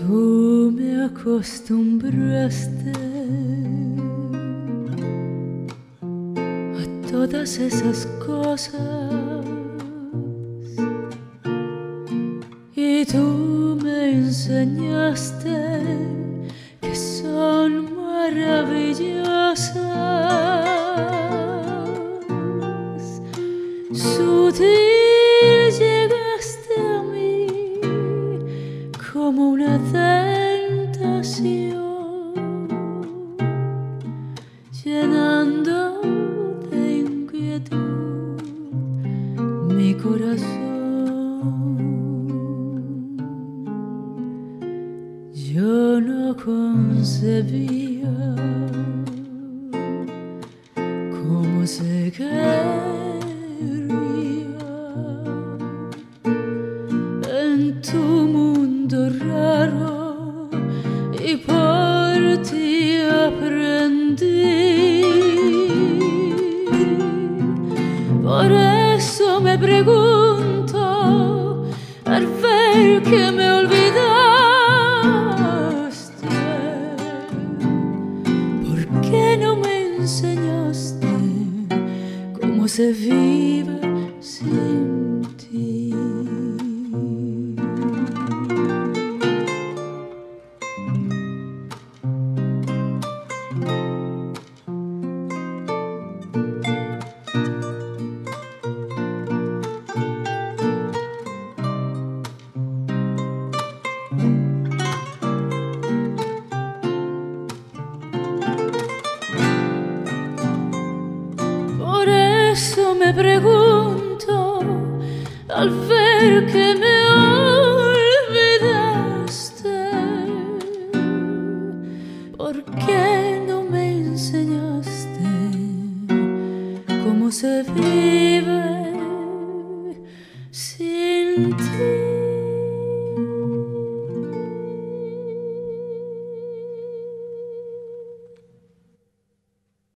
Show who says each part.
Speaker 1: Tú me acostumbraste a todas esas cosas y tú me enseñaste que son maravillosas. Sutil llegaste a mí como una tentación, llenando de inquietud mi corazón. Yo no concebía cómo se quería en tu mundo raro, y por ti aprendí. Por eso me pregunto al ver que me olvidaste, ¿por qué no me enseñaste cómo se vive sin ti? Por eso me pregunto al ver que me olvidaste, ¿por qué no me enseñaste cómo se vive sin ti?